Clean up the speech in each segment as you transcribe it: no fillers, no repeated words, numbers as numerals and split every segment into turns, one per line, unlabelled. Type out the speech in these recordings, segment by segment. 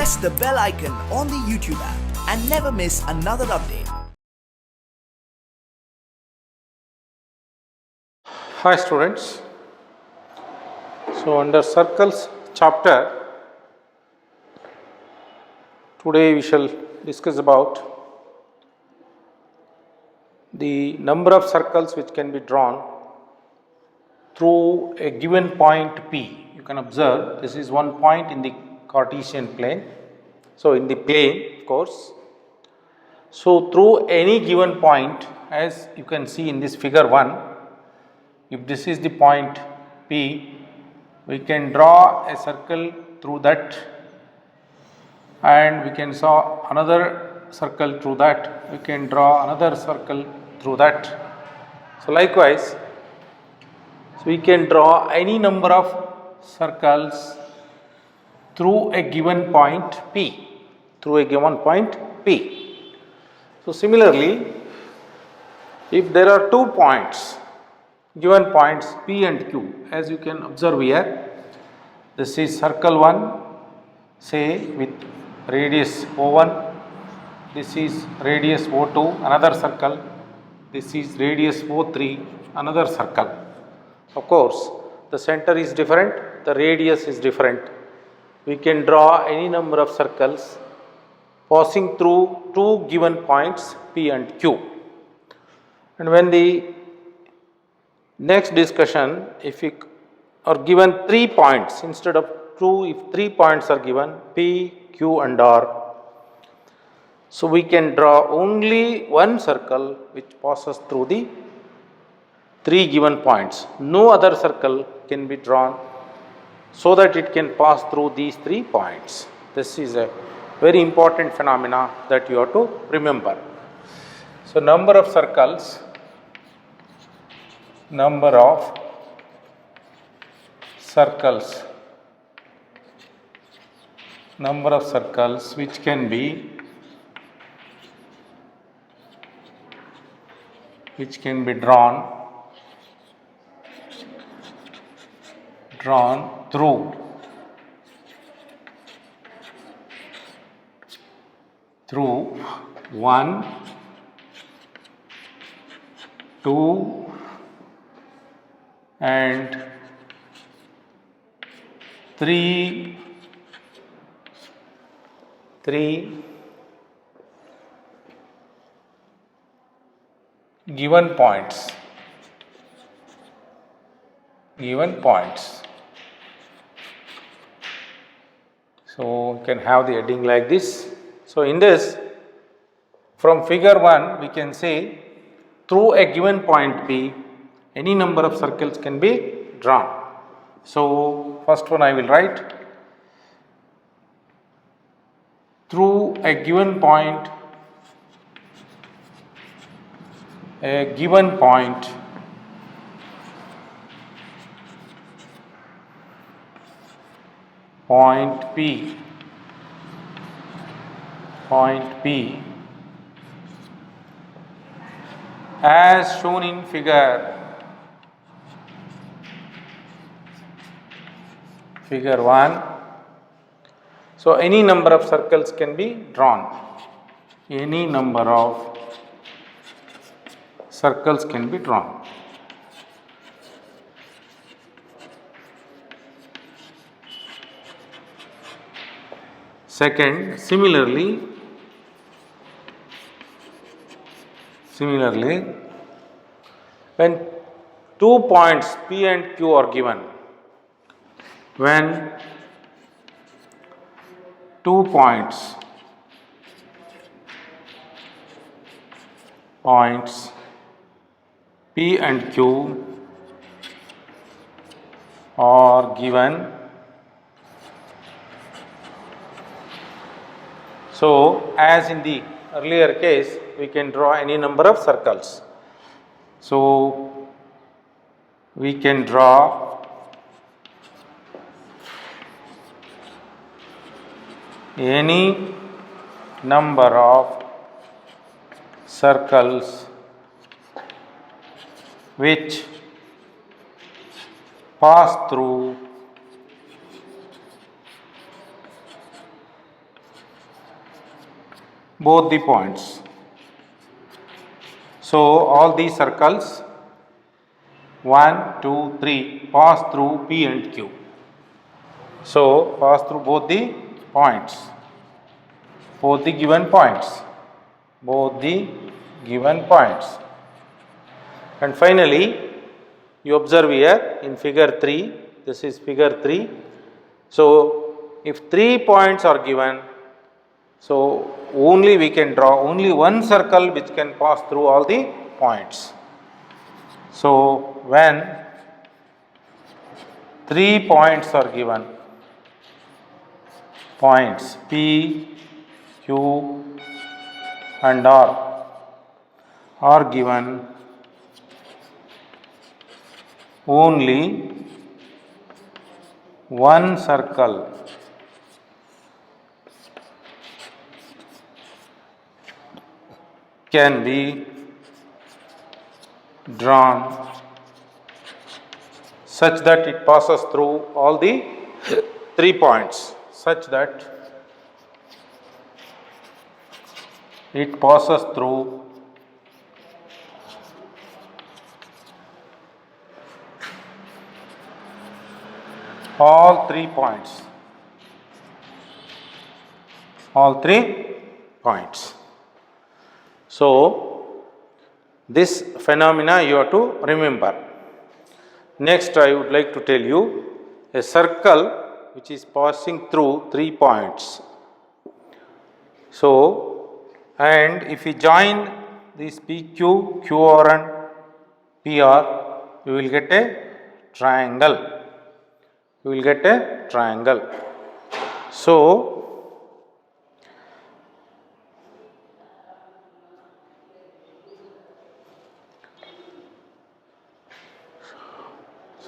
press the bell icon on the YouTube app and never miss another update.
Hi students, so under circles chapter, today we shall discuss about the number of circles which can be drawn through a given point P. You can observe this is one point in the Cartesian plane, so in the plane of course. So through any given point, as you can see in this figure 1, if this is the point P, we can draw a circle through that, and we can draw another circle through that, we can draw another circle through that. So likewise, we can draw any number of circles through a given point P, So similarly, if there are 2 points, given points P and Q, as you can observe here, this is circle 1, say with radius O1, this is radius O2, another circle, this is radius O3, another circle. Of course, the center is different, the radius is different. We can draw any number of circles passing through 2 given points P and Q. And when the next discussion, if we are given 3 points instead of 2, if 3 points are given P, Q and R, so we can draw only one circle which passes through the 3 given points. No other circle can be drawn so that it can pass through these 3 points. This is a very important phenomena that you have to remember. So number of circles which can be drawn through 1, 2 and 3 given points. So you can have the heading like this. So in this, from figure 1 we can say through a given point P, any number of circles can be drawn. So first one I will write, through a given point point P as shown in figure 1. So any number of circles can be drawn. Second, similarly, when 2 points P and Q are given, when 2 points P and Q are given, so as in the earlier case we can draw any number of circles. So we can draw any number of circles which pass through both the points. So all these circles 1, 2, 3 pass through P and Q. So pass through both the points, both the given points, both the given points. And finally, you observe here in figure 3, this is figure 3. So if 3 points are given, so only we can draw only one circle which can pass through all the points. So when 3 points are given, points P, Q and R are given, only one circle can be drawn such that it passes through all the 3 points, such that it passes through all 3 points, all 3 points. So this phenomena you have to remember. Next I would like to tell you a circle which is passing through 3 points. So, and if we join these PQ, QR and PR, we will get a triangle. We will get a triangle. So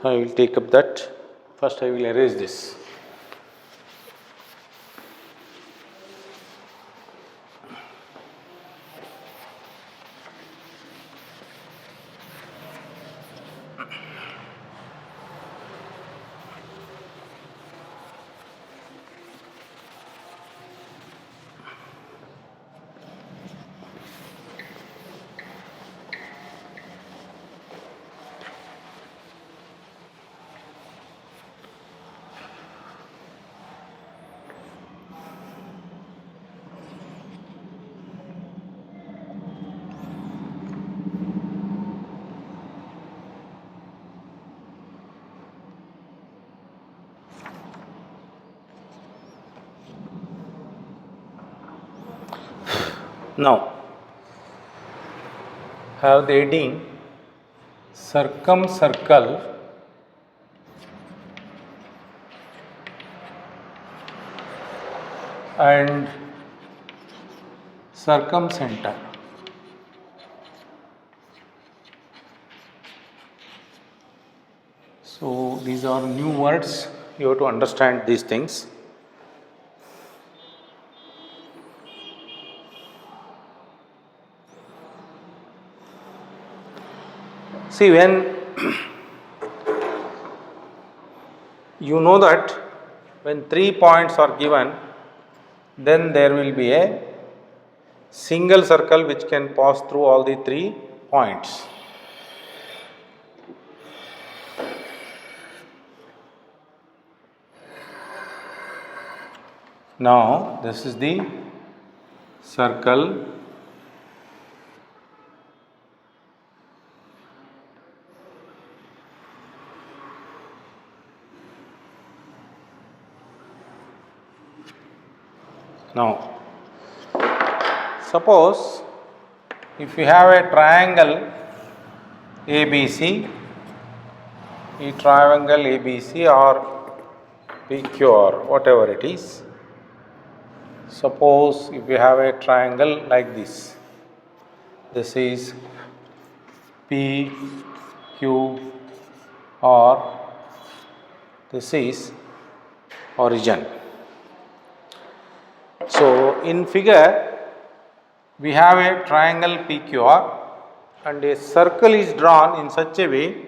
I will take up that. First I will erase this. Now, have the heading circumcircle and circumcenter. So these are new words, you have to understand these things. See, when you know that when 3 points are given, then there will be a single circle which can pass through all the 3 points. Now, this is the circle . Now, suppose if you have a triangle ABC, a triangle ABC or PQR, whatever it is. Suppose if you have a triangle like this, this is P, Q, R, this is origin. So, in figure we have a triangle PQR and a circle is drawn in such a way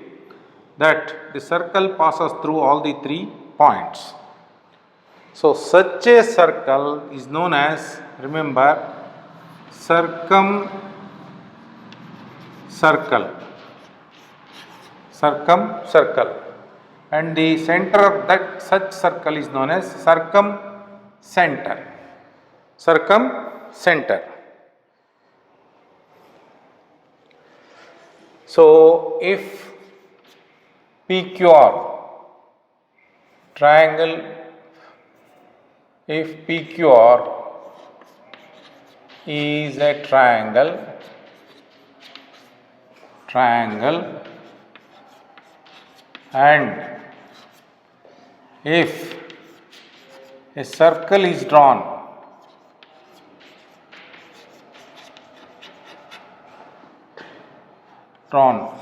that the circle passes through all the 3 points. So, such a circle is known as, remember, circumcircle, and the center of that such circle is known as circumcenter. So if PQR triangle, if PQR is a triangle and if a circle is drawn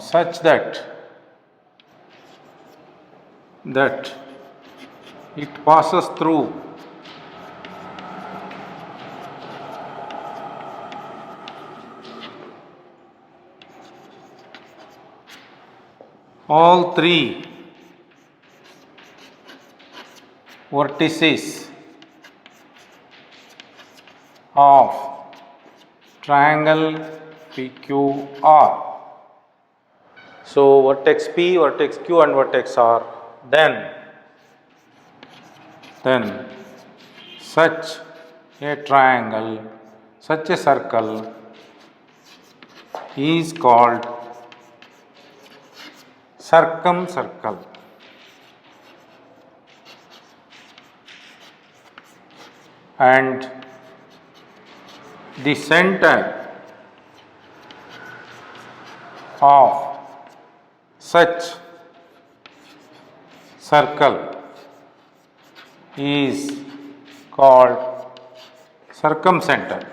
such that it passes through all three vertices of triangle PQR. So vertex P, vertex Q and vertex R, then such a triangle, such a circle is called circumcircle. And the center of such circle is called circumcenter.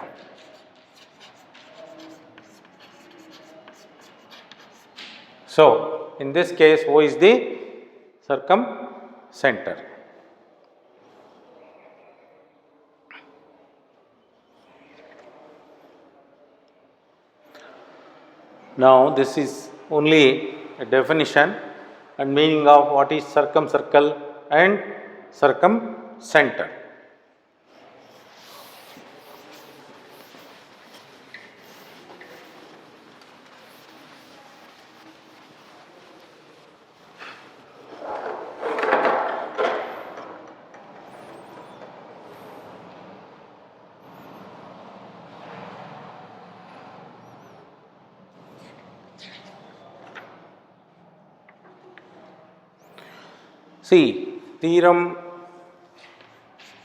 So in this case, O is the circumcenter. Now this is only a definition and meaning of what is circumcircle and circumcenter. See, theorem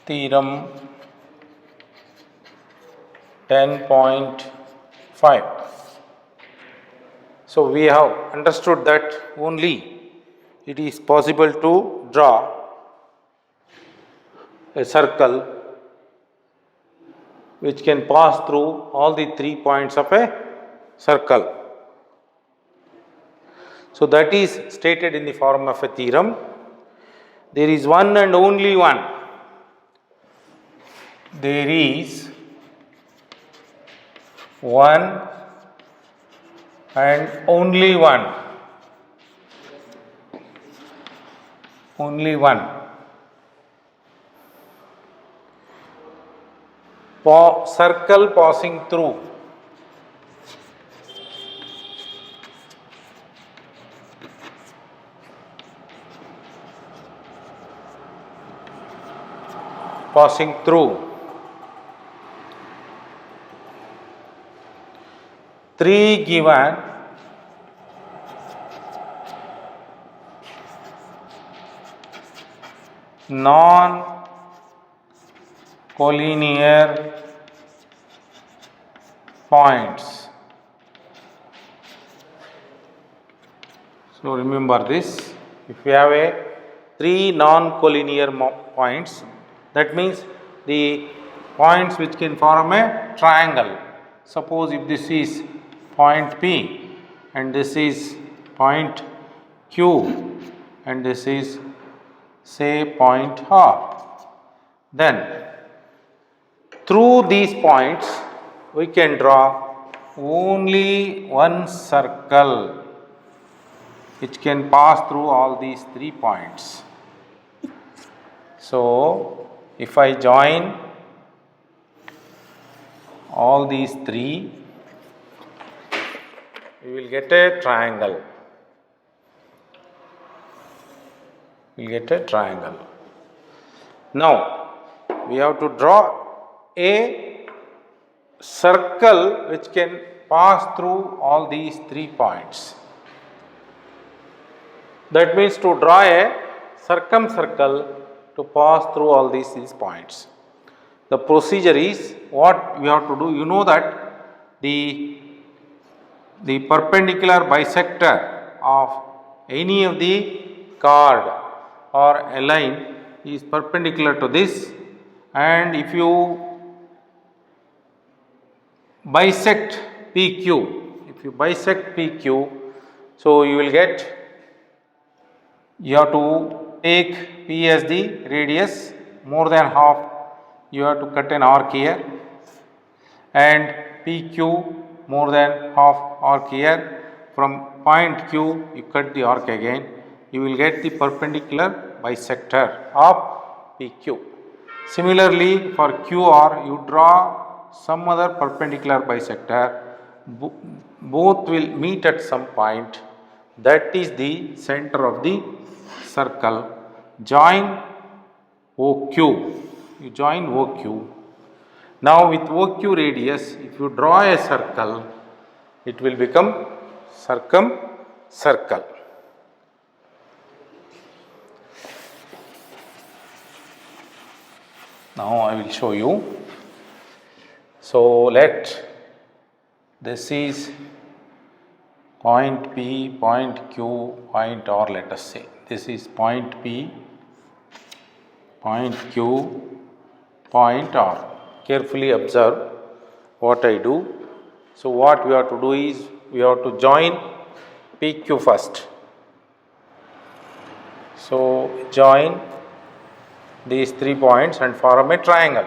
10.5. So we have understood that only it is possible to draw a circle which can pass through all the 3 points of a circle. So that is stated in the form of a theorem. There is one and only one. There is one and only one. Only one. Circle passing through three given non-collinear points. So remember this, if we have a three non-collinear points, that means the points which can form a triangle. Suppose if this is point P and this is point Q and this is say point R, then through these points we can draw only one circle which can pass through all these 3 points. So if I join all these three, we will get a triangle. We will get a triangle. Now, we have to draw a circle which can pass through all these 3 points. That means to draw a circumcircle to pass through all these points. The procedure is what we have to do. You know that the perpendicular bisector of any of the chord or a line is perpendicular to this, and if you bisect PQ, so you will get, you have to take P as the radius, more than half you have to cut an arc here, and PQ more than half arc here. From point Q you cut the arc again, you will get the perpendicular bisector of PQ. Similarly, for QR you draw some other perpendicular bisector, both will meet at some point, that is the center of the circle. Join OQ, you join OQ. Now with OQ radius, if you draw a circle, it will become circumcircle. Now I will show you. So let this is point P, point Q, point R, let us say. This is point P, point Q, point R. Carefully observe what I do. So what we have to do is, we have to join PQ first. So join these 3 points and form a triangle.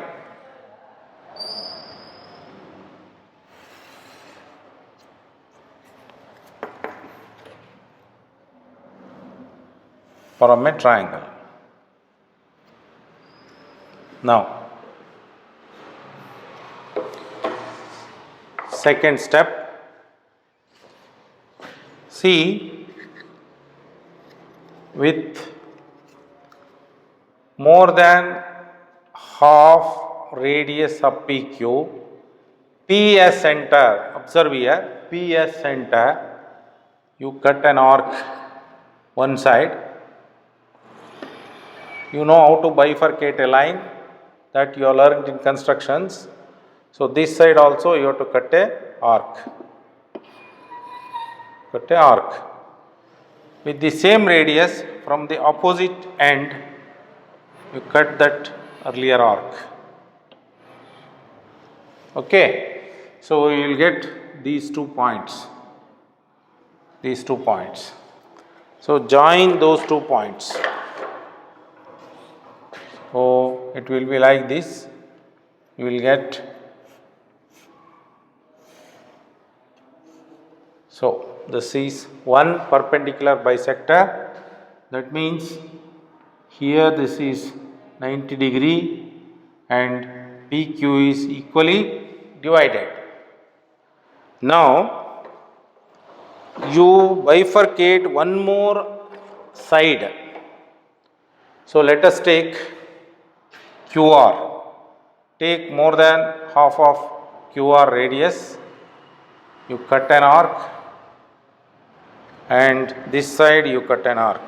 Form a triangle. Now, second step, see, with more than half radius of PQ, P as center, observe here, P as center, you cut an arc one side. You know how to bifurcate a line, that you have learned in constructions. So this side also you have to cut a arc. With the same radius, from the opposite end, you cut that earlier arc. Okay. So you will get these 2 points. So join those 2 points. So it will be like this. You will get, so this is one perpendicular bisector. That means here this is 90 degree and PQ is equally divided. Now you bifurcate one more side. So let us take QR. Take more than half of QR radius. You cut an arc, and this side you cut an arc.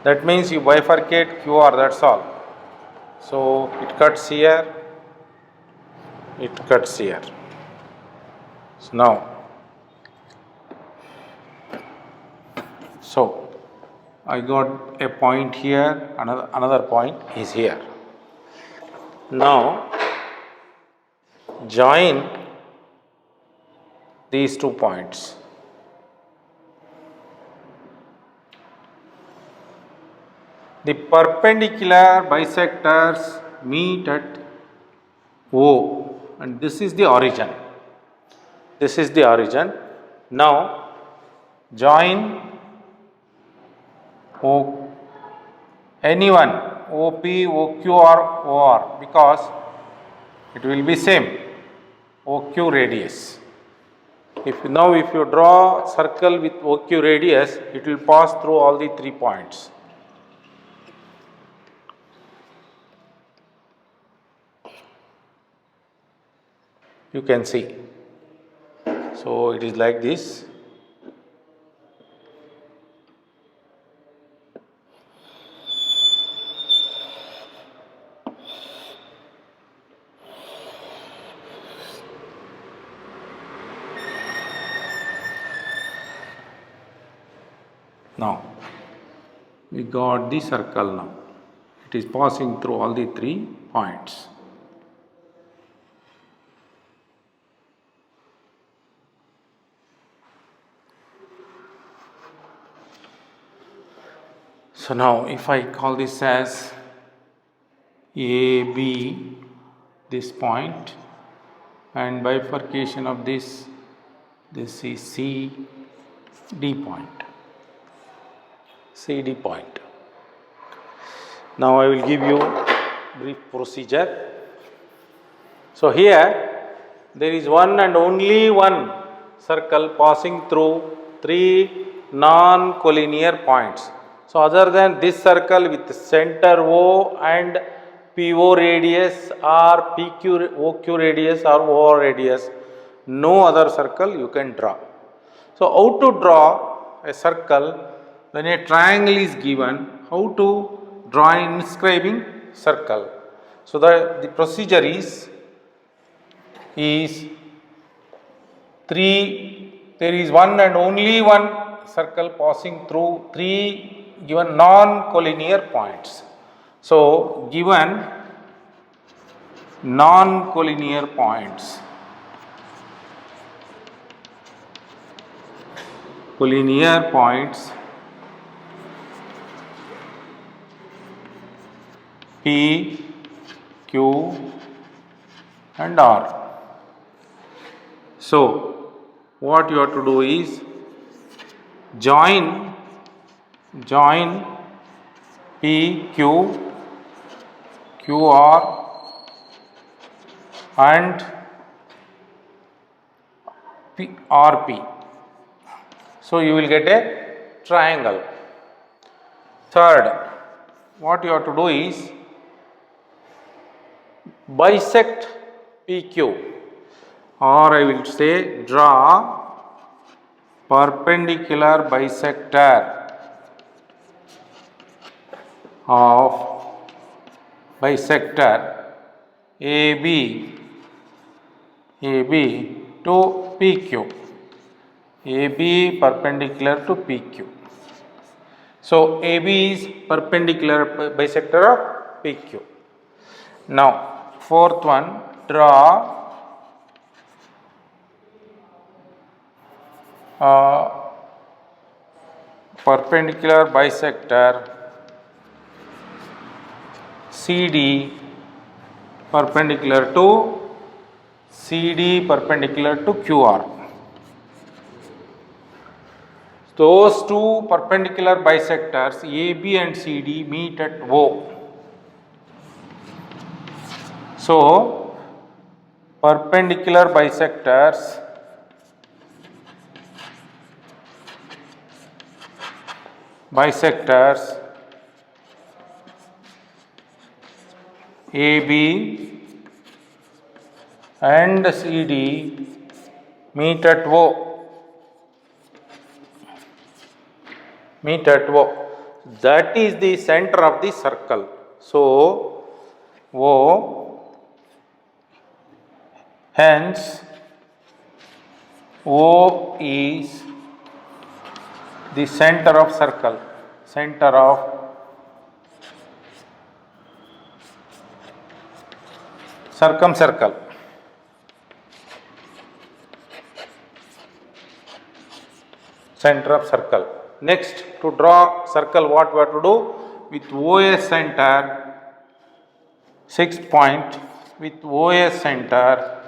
That means you bifurcate QR, that's all. So it cuts here, it cuts here. So now, so I got a point here, another point is here. Now join these 2 points. The perpendicular bisectors meet at O, and this is the origin. Now join O, anyone, OP, OQ or OR, because it will be same. OQ radius. If you draw circle with OQ radius, it will pass through all the 3 points. You can see. So it is like this. Now we got the circle now. It is passing through all the 3 points. So now if I call this as AB, this point, and bifurcation of this is CD point. CD point. Now I will give you brief procedure. So here there is one and only one circle passing through 3 non-collinear points. So other than this circle with center O and PO radius or OQ radius or OR radius, no other circle you can draw. So how to draw a circle when a triangle is given? How to draw an inscribing circle? So the procedure is 3. There is one and only one circle passing through 3 given non-collinear points. So given non-collinear points, collinear points P, Q and R. So what you have to do is join P, Q, QR and RP. So you will get a triangle. Third, what you have to do is bisect PQ, or I will say draw perpendicular bisector of bisector AB to PQ. AB perpendicular to PQ. So AB is perpendicular bisector of PQ. Now fourth one, draw perpendicular bisector CD perpendicular to QR. Those two perpendicular bisectors AB and CD meet at O. So perpendicular bisectors AB and CD meet at O. That is the center of the circle. So O, hence O is the center of circle, center of circumcircle. Center of circle. Next, to draw circle, what we have to do? With OS center, 6th point, with OS center,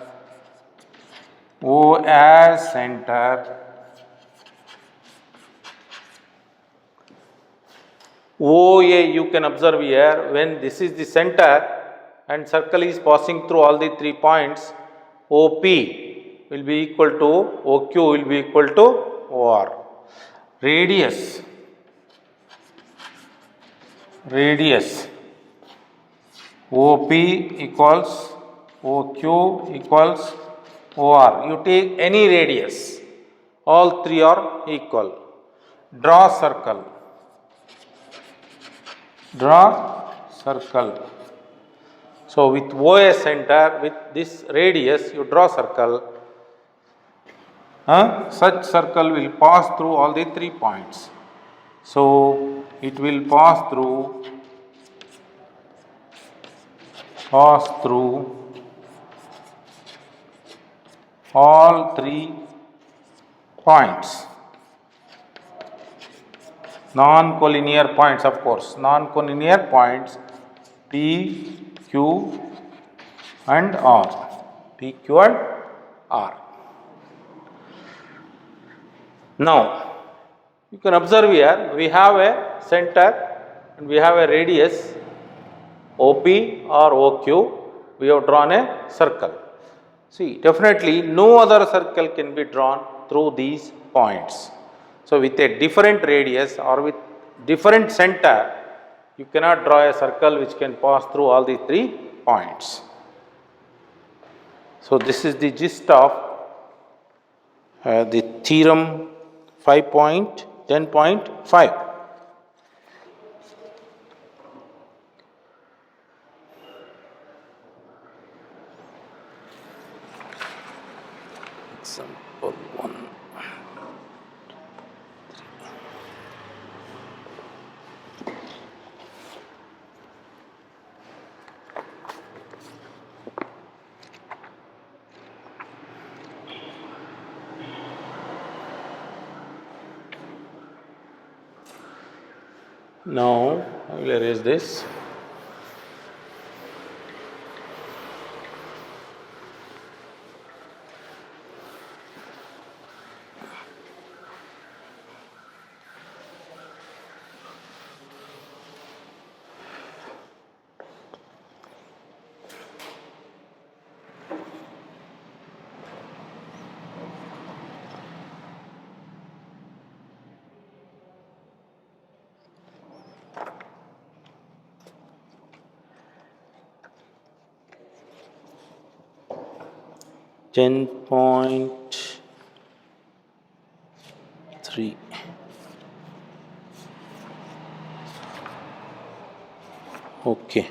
OA you can observe here, when this is the center and circle is passing through all the 3 points, OP will be equal to OQ will be equal to OR. Radius OP equals OQ equals OR. You take any radius, all three are equal. Draw circle. So with OA center, with this radius, you draw circle. Such circle will pass through all the 3 points. So it will pass through all 3 points. Non-collinear points, of course. Non-collinear points P, Q and R. Now, you can observe here, we have a center and we have a radius OP or OQ. We have drawn a circle. See, definitely no other circle can be drawn through these points. So with a different radius or with different center, you cannot draw a circle which can pass through all the 3 points. So this is the gist of the theorem 5.10.5. Example 1. Now I will erase this. .3. Okay.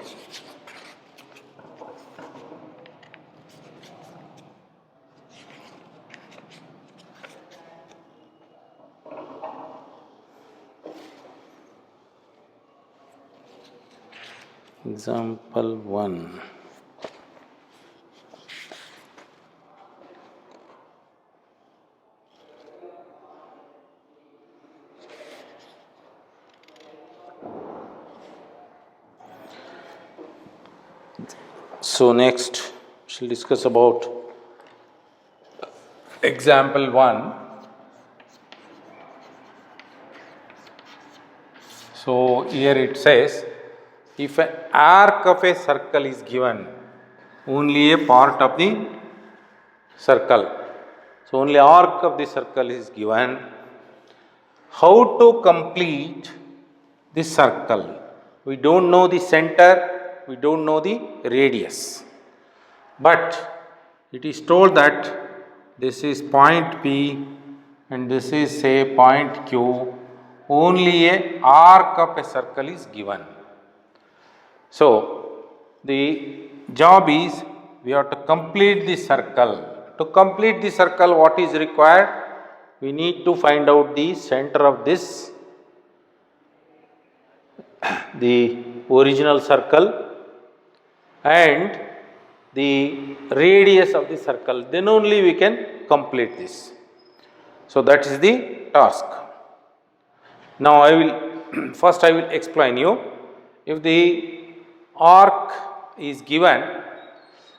Example 1. So next we shall discuss about example 1. So here it says, if an arc of a circle is given, only a part of the circle. So only arc of the circle is given. How to complete this circle? We don't know the center, we don't know the radius, but it is told that this is point P and this is say point Q. Only a arc of a circle is given. So the job is we have to complete the circle. To complete the circle, what is required? We need to find out the center of this, the original circle, and the radius of the circle. Then only we can complete this. So that is the task. Now I will explain you. If the arc is given,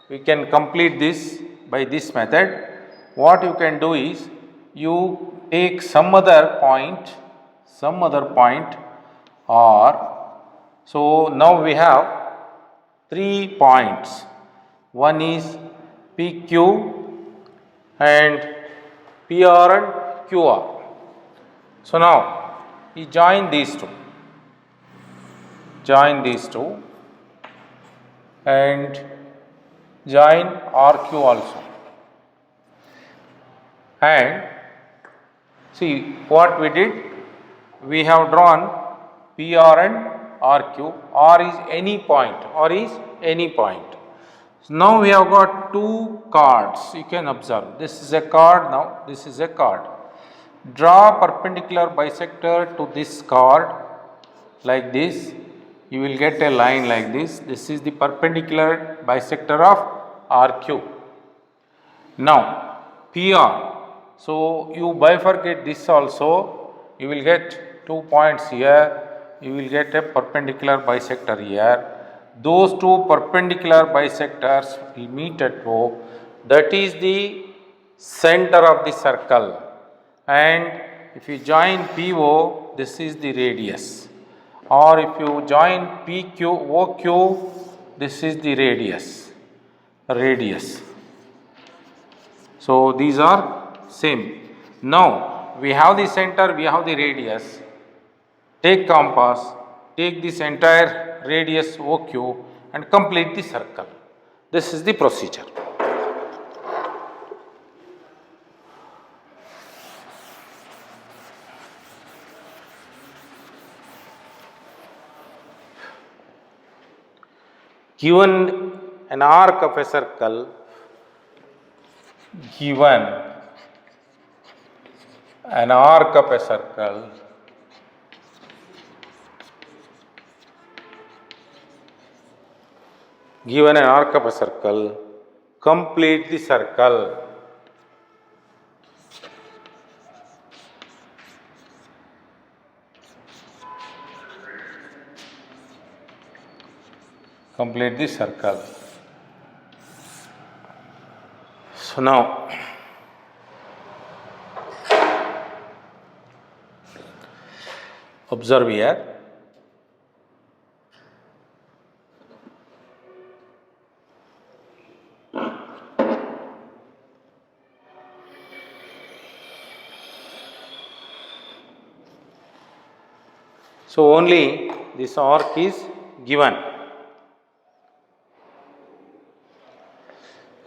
we can complete this by this method. What you can do is, you take some other point R. So now we have 3 points. One is PQ and PR and QR. So now we join these two and join RQ also, and see what we did. We have drawn PR and RQ. R is any point. So now we have got two cards. You can observe. This is a card. Now this is a card. Draw perpendicular bisector to this card like this. You will get a line like this. This is the perpendicular bisector of RQ. Now PR. So you bifurcate this also. You will get 2 points here. You will get a perpendicular bisector here. Those two perpendicular bisectors will meet at O. That is the center of the circle. And if you join PO, this is the radius. Or if you join PQ, OQ, this is the radius. So these are same. Now we have the center, we have the radius. Take compass, take this entire radius OQ and complete the circle. This is the procedure. Given an arc of a circle, complete the circle. Complete the circle. So now observe here. So only this arc is given.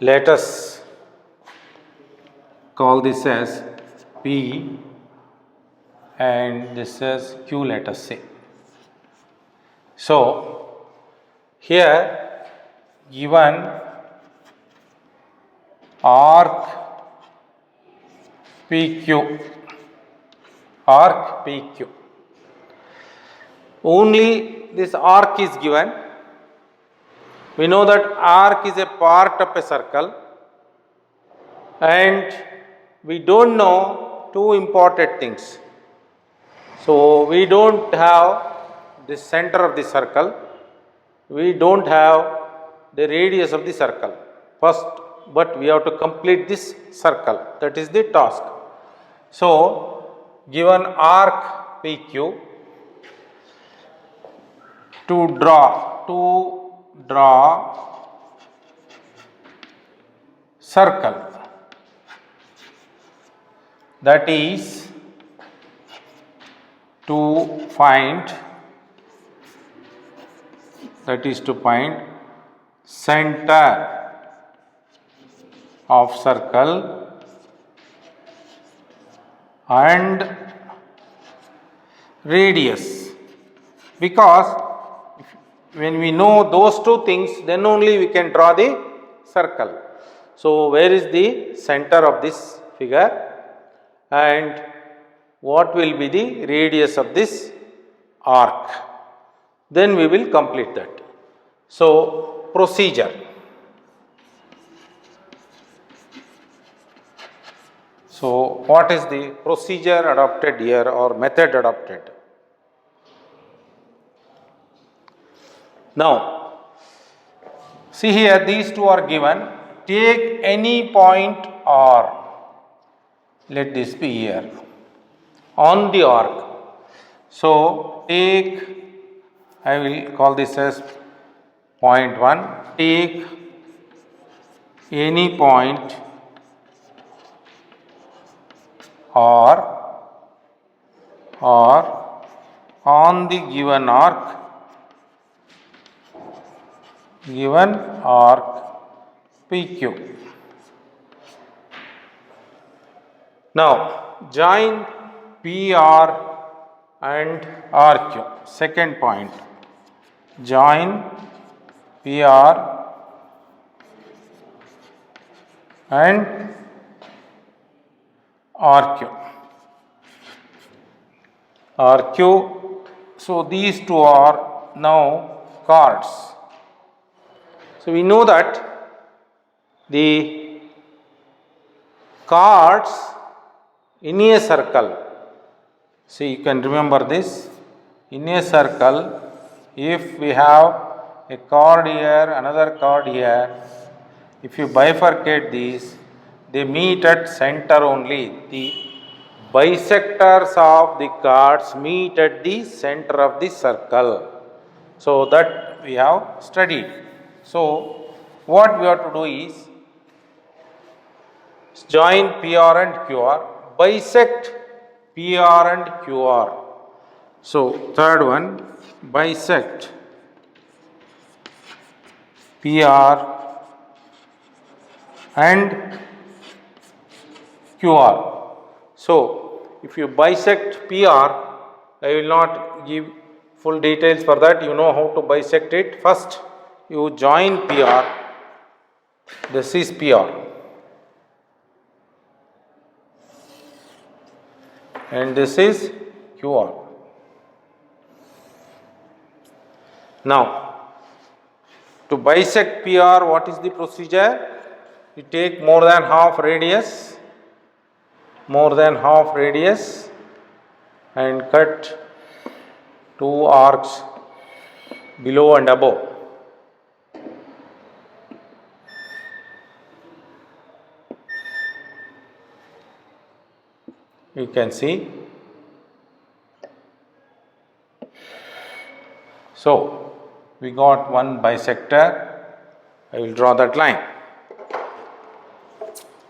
Let us call this as P and this is Q, let us say. So here given arc PQ, only this arc is given. We know that arc is a part of a circle and we don't know two important things. So we don't have the center of the circle, we don't have the radius of the circle first, but we have to complete this circle. That is the task. So given arc PQ, to draw circle, that is to find center of circle and radius, because when we know those two things, then only we can draw the circle. So where is the center of this figure and what will be the radius of this arc? Then we will complete that. So procedure. So what is the procedure adopted here or method adopted? Now, see here, these two are given. Take any point R. Let this be here on the arc. So take, I will call this as point 1. Take any point or on the given arc PQ. Now join PR and RQ. Second point, join PR and RQ. So these two are now chords. So we know that the chords in a circle, see, you can remember this, in a circle, if we have a chord here, another chord here, if you bifurcate these, they meet at center only. The bisectors of the chords meet at the center of the circle. So that we have studied. So what we have to do is join PR and QR, bisect PR and QR. So third one, bisect PR and QR. So if you bisect PR, I will not give full details for that. You know how to bisect it. First you join PR, this is PR, and this is QR. Now to bisect PR, what is the procedure? You take more than half radius and cut two arcs below and above. You can see. So we got one bisector. I will draw that line.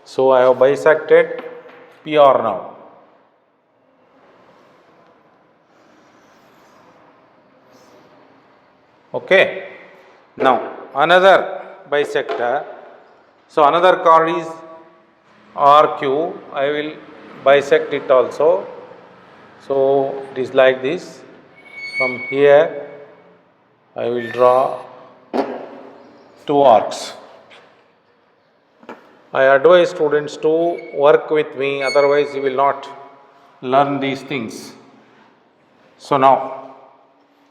So I have bisected PR now. Okay. Now another bisector. So another chord is RQ. I will bisect it also. So it is like this. From here I will draw two arcs. I advise students to work with me, otherwise you will not learn these things. So now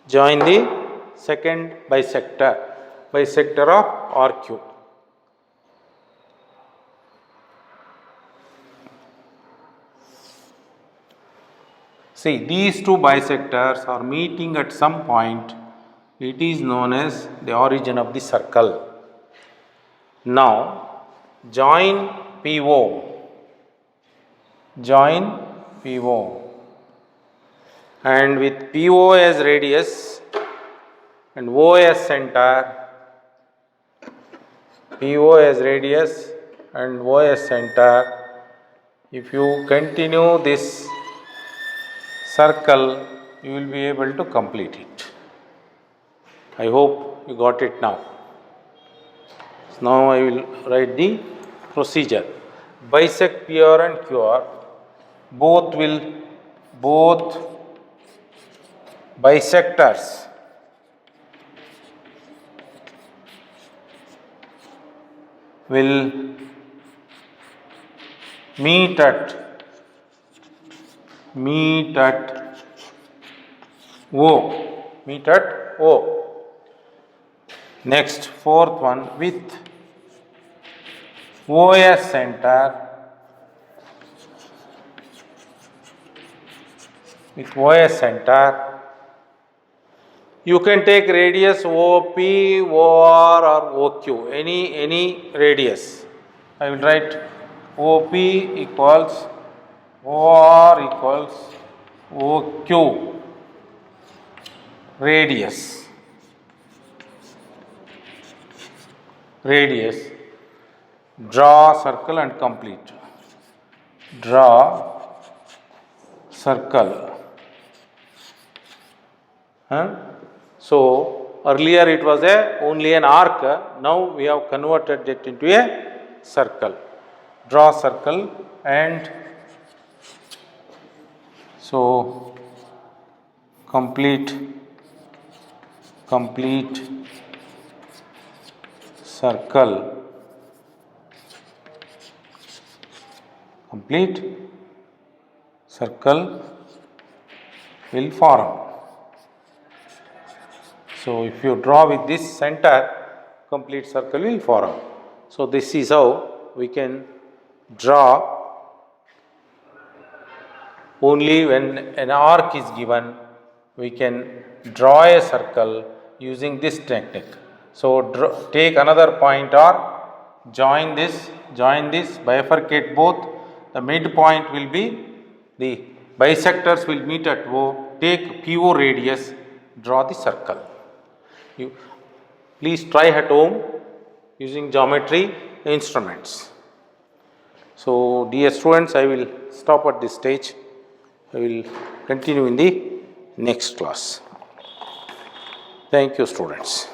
join the second bisector of RQ. See, these two bisectors are meeting at some point. It is known as the origin of the circle. Now join PO and with PO as radius and O as center, if you continue this circle, you will be able to complete it. I hope you got it now. So now I will write the procedure. Bisect PR and QR, both bisectors will meet at O. Next, fourth one, with O as center, you can take radius OP, OR or OQ, any radius. I will write OP equals OR equals OQ radius. Draw circle and complete. Draw circle. So earlier it was only an arc. Now we have converted it into a circle. Draw circle and so complete circle. Complete circle will form. So if you draw with this center, complete circle will form. So this is how we can draw only when an arc is given, we can draw a circle using this technique. So take another point or join this, bifurcate both. The midpoint will be, the bisectors will meet at O, take PO radius, draw the circle. You please try at home using geometry instruments. So dear students, I will stop at this stage. I will continue in the next class. Thank you, students.